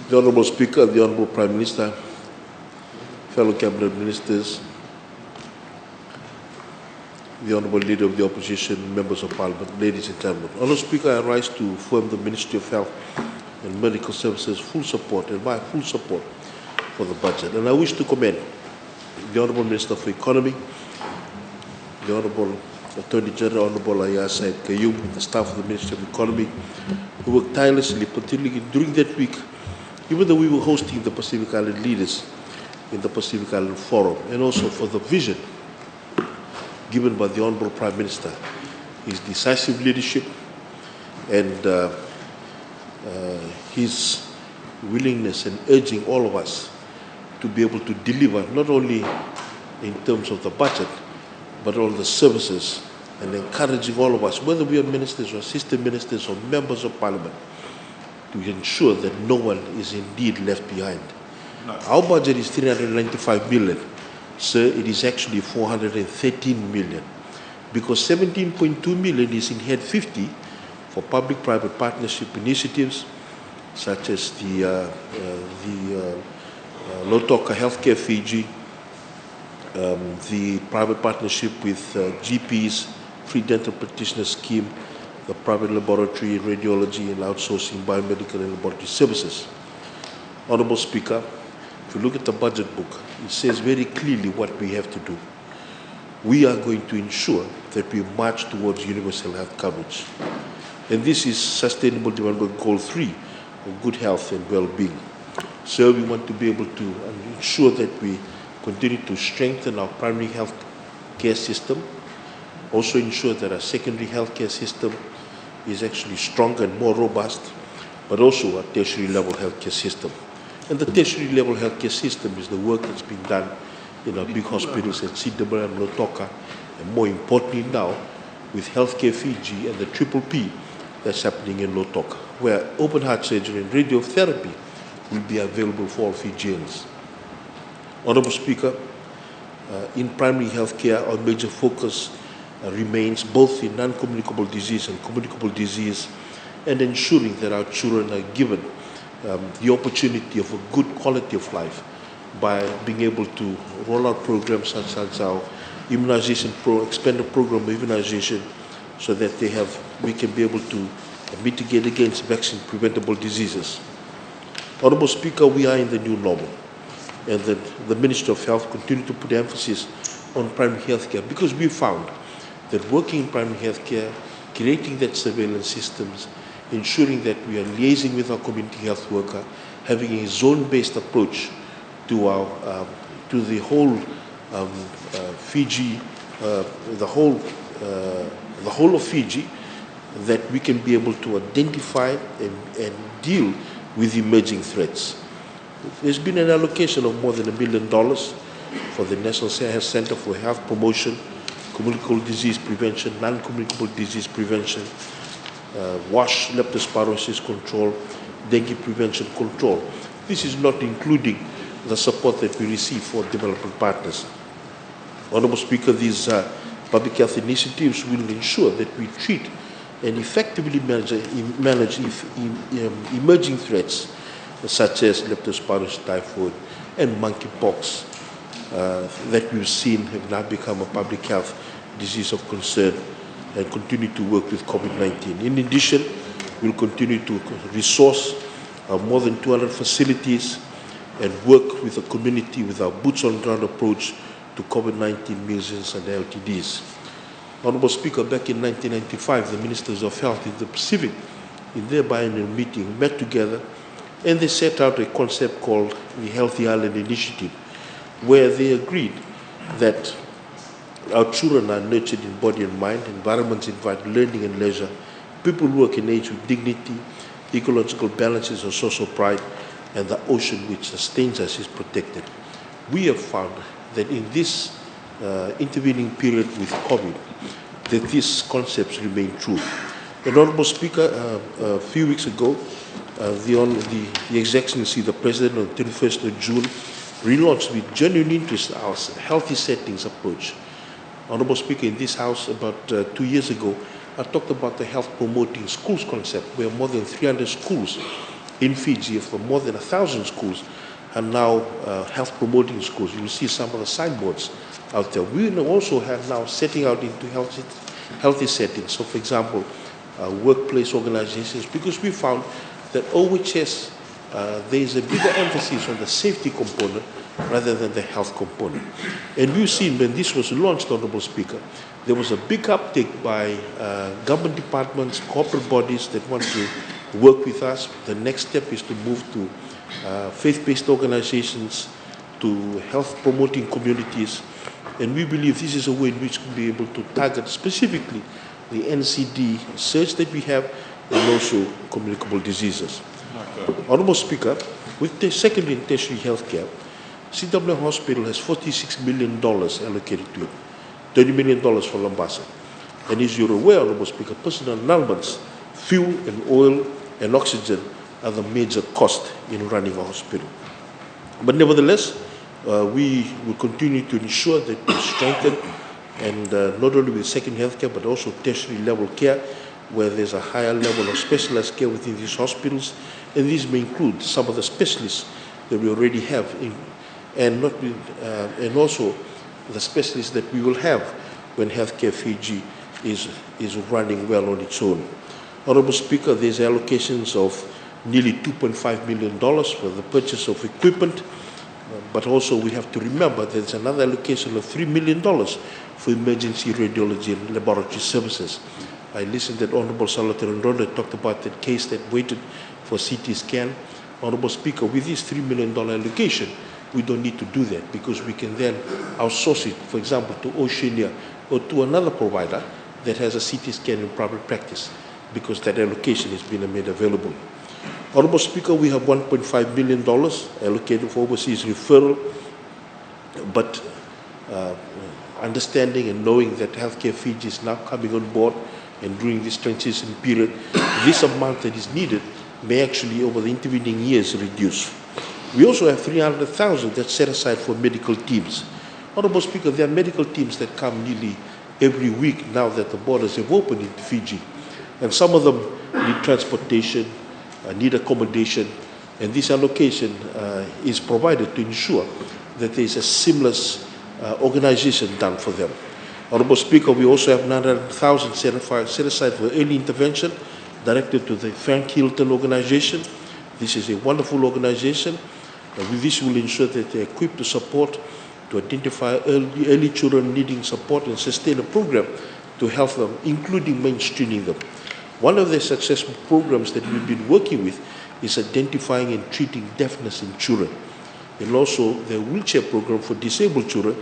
The Honourable Speaker, the Honourable Prime Minister, fellow Cabinet Ministers, the Honourable Leader of the Opposition, Members of Parliament, ladies and gentlemen. Honourable Speaker, I rise to affirm the Ministry of Health and Medical Services full support and my full support for the budget. And I wish to commend the Honourable Minister for Economy, the Honourable Attorney General, Honourable Ayasa Kayum, and the staff of the Ministry of Economy, who worked tirelessly, particularly during that week, even though we were hosting the Pacific Island leaders in the Pacific Island Forum, and also for the vision given by the Honourable Prime Minister, his decisive leadership and his willingness and urging all of us to be able to deliver not only in terms of the budget, but all the services, and encouraging all of us, whether we are ministers or assistant ministers or members of Parliament, to ensure that no one is indeed left behind. No. Our budget is 395 million. Sir, it is actually 413 million, because 17.2 million is in Head 50 for public-private partnership initiatives, such as the Lotoka Healthcare Fiji, the private partnership with GPs, free dental practitioner scheme, the private laboratory, radiology, and outsourcing biomedical and laboratory services. Honourable Speaker, if you look at the budget book, it says very clearly what we have to do. We are going to ensure that we march towards universal health coverage. And this is Sustainable Development Goal 3 of good health and well-being. So we want to be able to ensure that we continue to strengthen our primary health care system, also ensure that our secondary health care system is actually stronger and more robust, but also our tertiary level healthcare system. And the tertiary level healthcare system is the work that's being done in our big hospitals at Sidamara and Lotoka, and more importantly now with Healthcare Fiji and the Triple P that's happening in Lotoka, where open heart surgery and radiotherapy will be available for all Fijians. Honourable Speaker, in primary health care, our major focus remains both in non-communicable disease and communicable disease, and ensuring that our children are given the opportunity of a good quality of life by being able to roll out programs such as our immunization expanded program of immunization, so that we can be able to mitigate against vaccine preventable diseases. Honourable Speaker, we are in the new normal, and the Ministry of Health continue to put emphasis on primary health care, because we found that working in primary health care, creating that surveillance systems, ensuring that we are liaising with our community health worker, having a zone-based approach to our to the whole Fiji, the whole of Fiji, that we can be able to identify and deal with emerging threats. There's been an allocation of more than $1 million for the National Health Center for Health Promotion, communicable disease prevention, non-communicable disease prevention, WASH, leptospirosis control, dengue prevention control. This is not including the support that we receive for development partners. Honourable Speaker, these public health initiatives will ensure that we treat and effectively manage emerging threats such as leptospirosis, typhoid, and monkeypox that we've seen have now become a public health disease of concern, and continue to work with COVID-19. In addition, we'll continue to resource more than 200 facilities and work with the community with our boots-on-ground approach to COVID-19 measles and LTDs. Honourable Speaker, back in 1995, the Ministers of Health in the Pacific, in their biennial meeting, met together and they set out a concept called the Healthy Island Initiative, where they agreed that our children are nurtured in body and mind, environments invite learning and leisure, people work in age with dignity, ecological balances and social pride, and the ocean which sustains us is protected. We have found that in this intervening period with COVID, that these concepts remain true. And Honourable Speaker, a few weeks ago, the Excellency, the President, on the 31st of June, relaunched with genuine interest our healthy settings approach. Honourable Speaker, in this House about 2 years ago, I talked about the health promoting schools concept, where more than 300 schools in Fiji, for more than 1,000 schools, are now health promoting schools. You will see some of the signboards out there. We also have now setting out into healthy settings. So, for example, workplace organizations, because we found that OHS, there is a bigger emphasis on the safety component rather than the health component. And we've seen when this was launched, Honorable Speaker, there was a big uptake by government departments, corporate bodies that want to work with us. The next step is to move to faith-based organizations, to health-promoting communities. And we believe this is a way in which we'll be able to target specifically the NCD surge that we have and also communicable diseases. Okay. Honorable Speaker, with the secondary and tertiary healthcare, CW Hospital has $46 million allocated to it, $30 million for Lambasa. And as you're aware, Honorable Speaker, personal elements, fuel and oil and oxygen are the major cost in running a hospital. But nevertheless, we will continue to ensure that we strengthen and not only with second healthcare but also tertiary level care, where there's a higher level of specialized care within these hospitals, and these may include some of the specialists that we already have, and also the specialists that we will have when Healthcare Fiji is running well on its own. Honorable Speaker, there's allocations of nearly $2.5 million for the purchase of equipment, but also we have to remember there's another allocation of $3 million for emergency radiology and laboratory services. I listened that Honorable Salvatore Ronda talked about that case that waited for CT scan. Honorable Speaker, with this $3 million allocation, we don't need to do that because we can then outsource it, for example, to Oceania or to another provider that has a CT scan in private practice, because that allocation has been made available. Honorable Speaker, we have $1.5 billion allocated for overseas referral, but understanding and knowing that Healthcare Fiji is now coming on board and during this transition period, this amount that is needed may actually over the intervening years reduce. We also have $300,000 that's set aside for medical teams. Honorable Speaker, there are medical teams that come nearly every week now that the borders have opened into Fiji. And some of them need transportation, need accommodation, and this allocation is provided to ensure that there is a seamless organization done for them. Honorable Speaker, we also have $900,000 set aside for early intervention directed to the Frank Hilton organization. This is a wonderful organization. With this, will ensure that they're equipped to support, to identify early children needing support and sustain a program to help them, including mainstreaming them. One of the successful programs that we've been working with is identifying and treating deafness in children, and also the wheelchair program for disabled children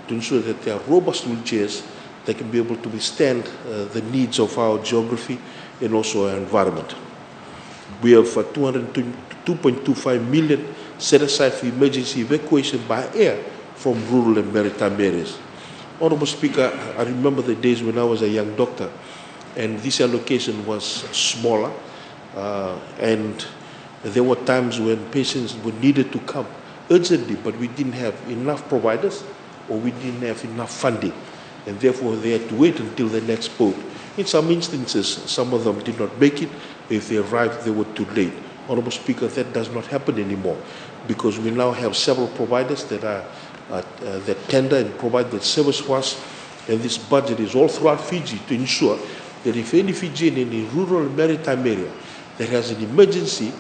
to ensure that there are robust wheelchairs that can be able to withstand the needs of our geography and also our environment. We have $2.25 million set aside for emergency evacuation by air from rural and maritime areas. Honorable Speaker, I remember the days when I was a young doctor and this allocation was smaller, and there were times when patients were needed to come urgently, but we didn't have enough providers or we didn't have enough funding, and therefore they had to wait until the next boat. In some instances, some of them did not make it. If they arrived, they were too late. Honorable Speaker, that does not happen anymore because we now have several providers that that tender and provide that service for us, and this budget is all throughout Fiji to ensure that if any Fijian in a rural maritime area that has an emergency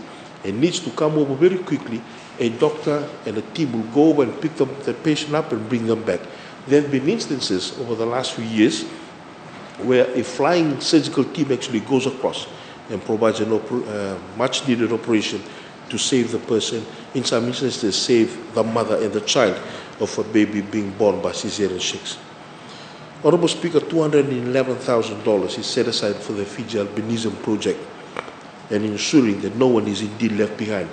and needs to come over very quickly, a doctor and a team will go over and pick the patient up and bring them back. There have been instances over the last few years where a flying surgical team actually goes across and provides a much needed operation to save the person. In some instances, save the mother and the child of a baby being born by cesarean sections. Honorable Speaker, $211,000 is set aside for the Fiji Albinism Project and ensuring that no one is indeed left behind.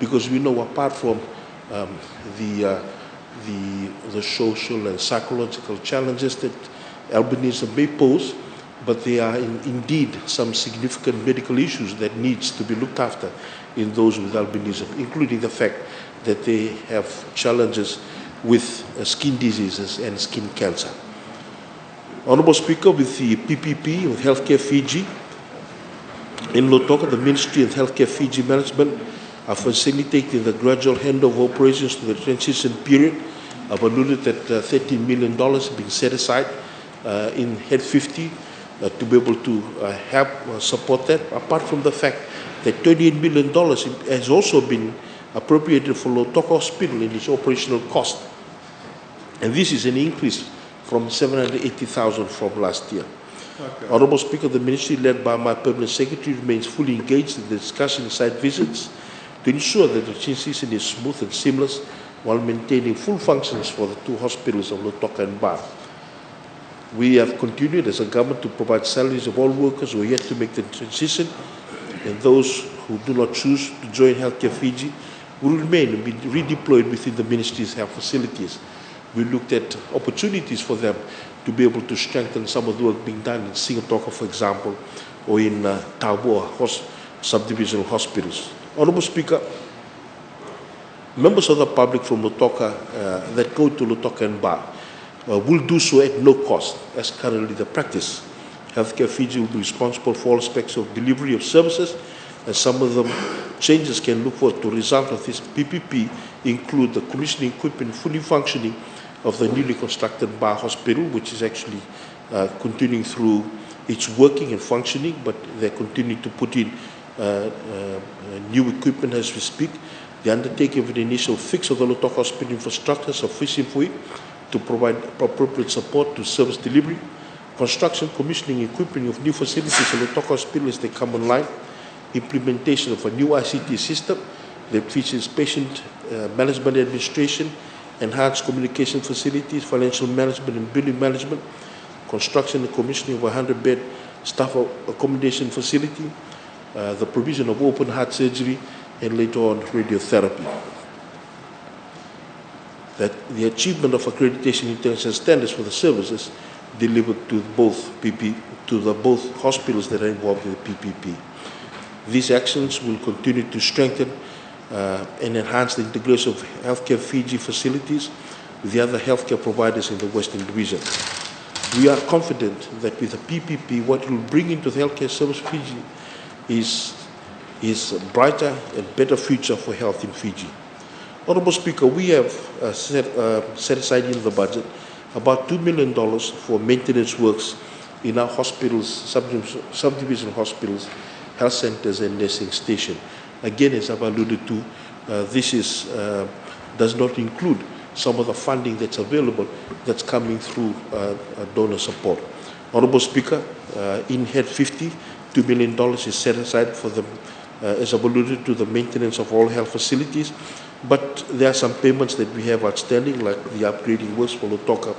Because we know apart from the social and psychological challenges that albinism may pose, but there are indeed some significant medical issues that needs to be looked after in those with albinism, including the fact that they have challenges with skin diseases and skin cancer. Honourable Speaker, with the PPP, with Healthcare Fiji, in Lautoka, the Ministry of Healthcare Fiji Management are facilitating the gradual handover operations to the transition period. I've alluded that $13 million being set aside in Head 50 to be able to help support that, apart from the fact that $28 million has also been appropriated for Lautoka Hospital in its operational cost. And this is an increase from $780,000 from last year. Okay. Honourable Speaker, the Ministry led by my Permanent Secretary remains fully engaged in the discussion and site visits to ensure that the transition is smooth and seamless while maintaining full functions for the two hospitals of Lautoka and Ba. We have continued as a government to provide salaries of all workers who are yet to make the transition, and those who do not choose to join Healthcare Fiji will remain and be redeployed within the Ministry's health facilities. We looked at opportunities for them to be able to strengthen some of the work being done in Singatoka, for example, or in Tauboa subdivisional hospitals. Honourable Speaker, members of the public from Lautoka that go to Lautoka and Ba will do so at no cost, as currently the practice. Healthcare Fiji will be responsible for all aspects of delivery of services, and some of the changes can look forward to result of this PPP include the commissioning equipment fully functioning of the newly constructed Ba Hospital, which is actually continuing through its working and functioning, but they're continuing to put in new equipment as we speak. The undertaking of an initial fix of the Lautoka Hospital infrastructure sufficient for it to provide appropriate support to service delivery, construction, commissioning, equipping of new facilities at Lautoka Hospital as they come online, implementation of a new ICT system that features patient management administration, enhanced communication facilities, financial management and billing management, construction and commissioning of a 100-bed staff accommodation facility, the provision of open heart surgery, and later on radiotherapy. That the achievement of accreditation international standards for the services delivered to both both hospitals that are involved in the PPP. These actions will continue to strengthen and enhance the integration of Healthcare Fiji facilities with the other healthcare providers in the Western Division. We are confident that with the PPP, what it will bring into the healthcare service Fiji is a brighter and better future for health in Fiji. Honourable Speaker, we have set aside in the budget about $2 million for maintenance works in our hospitals, subdivision hospitals, health centres and nursing station. Again, as I've alluded to, this does not include some of the funding that's available that's coming through donor support. Honourable Speaker, in Head 50, $2 million is set aside for the, as I've alluded to, the maintenance of all health facilities. But there are some payments that we have outstanding, like the upgrading works for Lautoka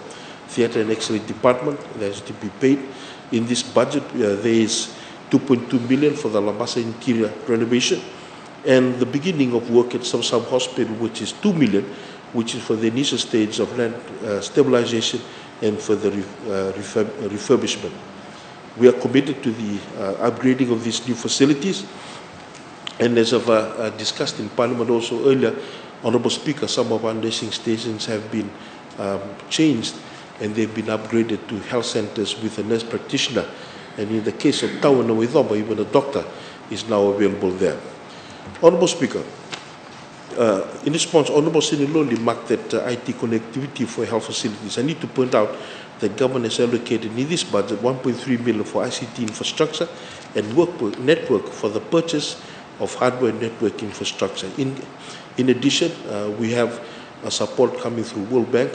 Theatre and X-ray Department that has to be paid. In this budget, there is $2.2 million for the Lamasa interior renovation, and the beginning of work at some hospital, which is $2 million, which is for the initial stage of land stabilization and for the refurbishment. We are committed to the upgrading of these new facilities. And as I've discussed in Parliament also earlier, Honourable Speaker, some of our nursing stations have been changed and they've been upgraded to health centres with a nurse practitioner. And in the case of Tawana Waithoma, even a doctor is now available there. Honourable Speaker, in response, Honourable Senator Loli marked that IT connectivity for health facilities. I need to point out that government has allocated in this budget $1.3 million for ICT infrastructure and network for the purchase of hardware network infrastructure. In addition, we have support coming through World Bank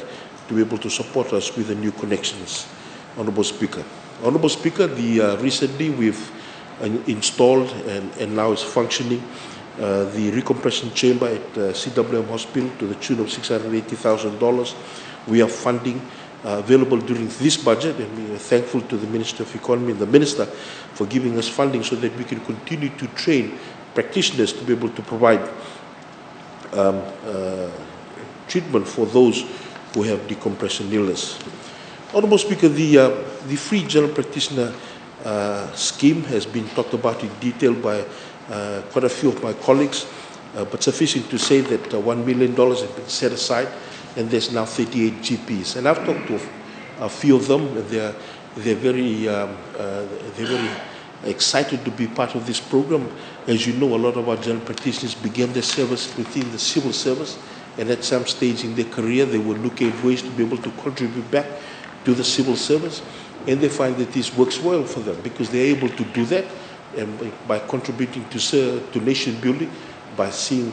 to be able to support us with the new connections. Honourable Speaker. Honourable Speaker, recently we've installed and now is functioning the recompression chamber at CWM Hospital to the tune of $680,000. We have funding available during this budget, and we are thankful to the Minister of Economy and the Minister for giving us funding so that we can continue to train practitioners to be able to provide treatment for those who have decompression illness. Honourable Speaker, the free general practitioner scheme has been talked about in detail by quite a few of my colleagues, but sufficient to say that $1 million has been set aside and there's now 38 GPs. And I've talked to a few of them, and they're they're very excited to be part of this program. As you know, a lot of our general practitioners began their service within the civil service, and at some stage in their career, they were looking at ways to be able to contribute back to the civil service, and they find that this works well for them because they're able to do that, and by contributing to nation building, by seeing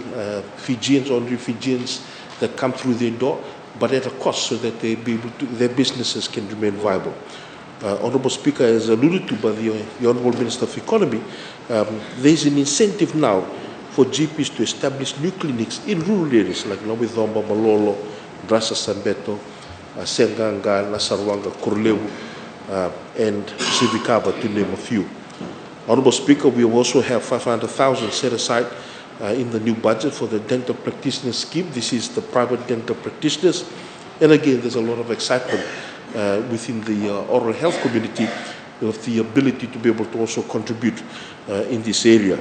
Fijians, ordinary Fijians that come through their door, but at a cost so that they be able to, their businesses can remain viable. Honourable Speaker, as alluded to by the Honourable Minister of Economy, there's an incentive now for GPs to establish new clinics in rural areas like Nawithomba, Malolo, Brasa Sanbeto, Senganga, Nasarwanga, Korlewu, and Sivikaba, to name a few. Honourable Speaker, we also have 500,000 set aside in the new budget for the dental practitioner scheme. This is the private dental practitioners. And again, there's a lot of excitement within the oral health community of the ability to be able to also contribute in this area.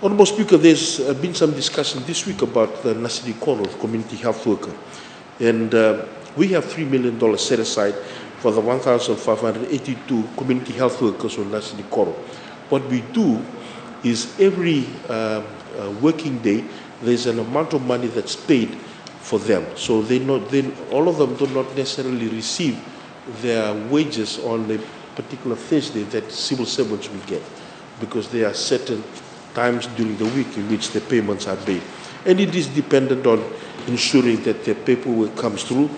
Honourable Speaker, there's been some discussion this week about the Nasidi Koro, the community health worker. And we have $3 million set aside for the 1,582 community health workers on Nasidi Koro. What we do is every working day, there's an amount of money that's paid for them. So all of them do not necessarily receive their wages on a particular Thursday that civil servants will get, because there are certain times during the week in which the payments are made. And it is dependent on ensuring that the paperwork comes through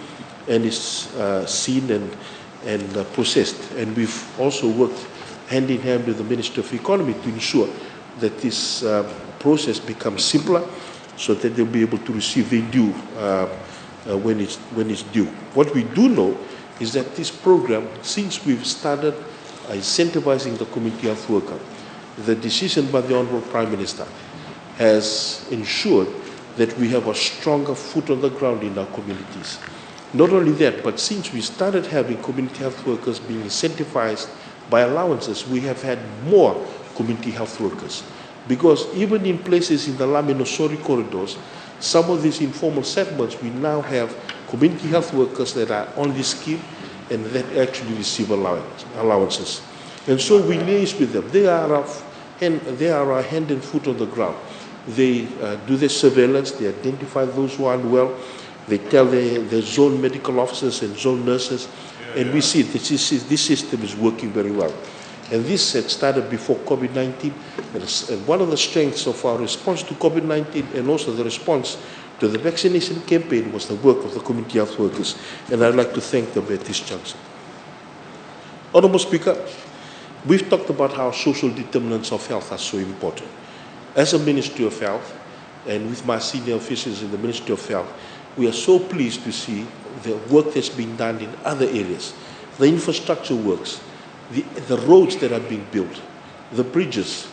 and is seen and processed. And we've also worked hand in hand with the Ministry of Economy to ensure that this process becomes simpler, so that they'll be able to receive their due when it's due. What we do know is that this program, since we've started incentivizing the community health worker, the decision by the Honourable Prime Minister has ensured that we have a stronger foot on the ground in our communities. Not only that, but since we started having community health workers being incentivized by allowances, we have had more community health workers. Because even in places in the Laminosori corridors, some of these informal settlements, we now have community health workers that are on this scheme and that actually receive allowances. And so we liaise with them. They are our hand and foot on the ground. They do their surveillance, they identify those who are unwell, they tell their zone medical officers and zone nurses, and we see that this system is working very well. And this had started before COVID-19. And one of the strengths of our response to COVID-19 and also the response to the vaccination campaign was the work of the community health workers. And I'd like to thank them at this juncture. Honourable Speaker, we've talked about how social determinants of health are so important. As a Ministry of Health, and with my senior officials in the Ministry of Health, we are so pleased to see the work that's being done in other areas. The infrastructure works, the roads that are being built, the bridges,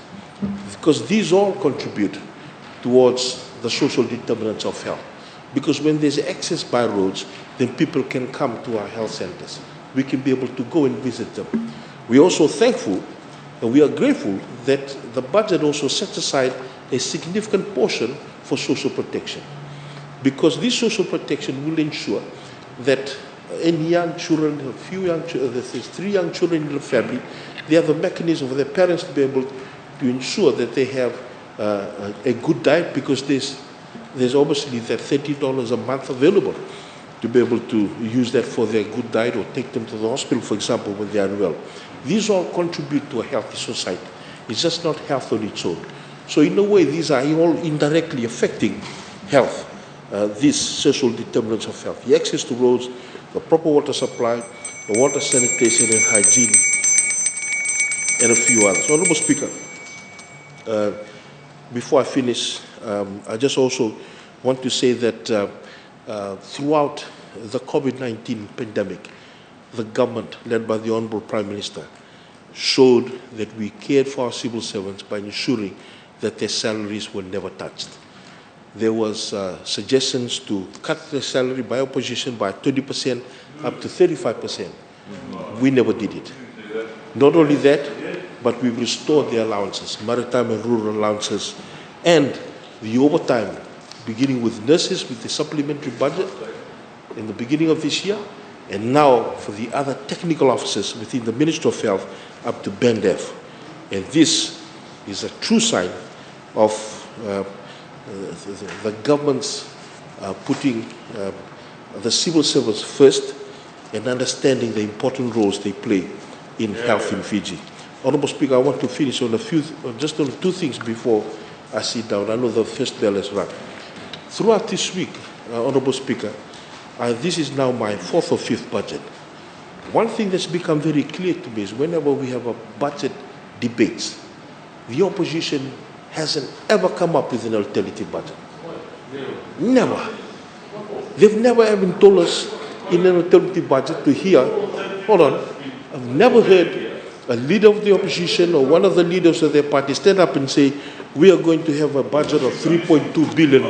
because these all contribute towards the social determinants of health. Because when there's access by roads, then people can come to our health centers. We can be able to go and visit them. We're also thankful and we are grateful that the budget also sets aside a significant portion for social protection. Because this social protection will ensure that any young children, there's 3 young children in the family, they have a mechanism for their parents to be able to ensure that they have a good diet, because there's obviously that $30 a month available to be able to use that for their good diet or take them to the hospital, for example, when they are unwell. These all contribute to a healthy society. It's just not health on its own. So in a way, these are all indirectly affecting health, these social determinants of health. The access to roads, the proper water supply, the water sanitation and hygiene, and a few others. Honourable Speaker, before I finish, I just also want to say that throughout the COVID-19 pandemic, the government, led by the Honourable Prime Minister, showed that we cared for our civil servants by ensuring that their salaries were never touched. There was suggestions to cut their salary by opposition by 20% up to 35%. We never did it. Not only that, but we restored the allowances, maritime and rural allowances, and the overtime, beginning with nurses with the supplementary budget in the beginning of this year, and now for the other technical officers within the Ministry of Health up to Band F. And this is a true sign of the government's putting the civil service first and understanding the important roles they play in health in Fiji. Honourable Speaker, I want to finish on just on two things before I sit down. I know the first bell has rung. Throughout this week, Honourable Speaker, this is now my fourth or fifth budget. One thing that's become very clear to me is whenever we have a budget debates, the opposition hasn't ever come up with an alternative budget. Never. They've never even told us in an alternative budget to hear, hold on, I've never heard a leader of the opposition or one of the leaders of their party stand up and say, we are going to have a budget of $3.2 billion.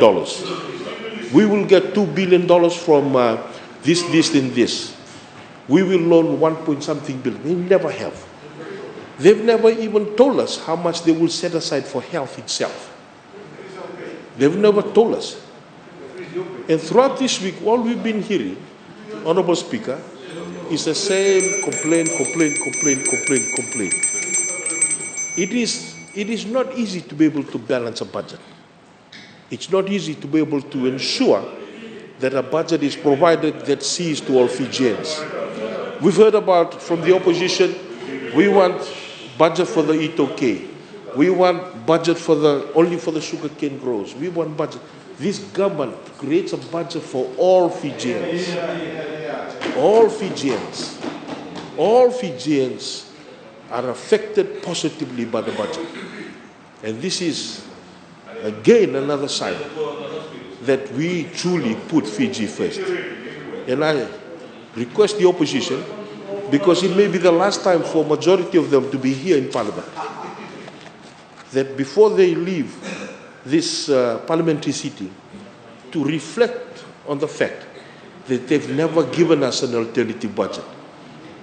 We will get $2 billion from this, and this. We will loan 1 point something billion. They never have. They've never even told us how much they will set aside for health itself. They've never told us. And throughout this week, all we've been hearing, Honourable Speaker, is the same complaint. It is not easy to be able to balance a budget. It's not easy to be able to ensure that a budget is provided that sees to all Fijians. We've heard about from the opposition, we want budget for the Itoke. We want budget for only for the sugarcane growers. We want budget. This government creates a budget for all Fijians. All Fijians. All Fijians are affected positively by the budget. And this is, again, another sign that we truly put Fiji first. And I request the opposition, because it may be the last time for a majority of them to be here in Parliament, that before they leave this parliamentary sitting, to reflect on the fact that they've never given us an alternative budget,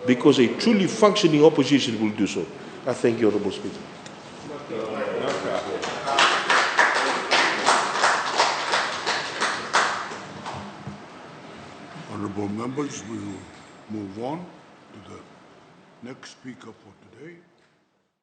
because a truly functioning opposition will do so. I thank you, Honourable Speaker. Honourable members, we will move on to the next speaker for today.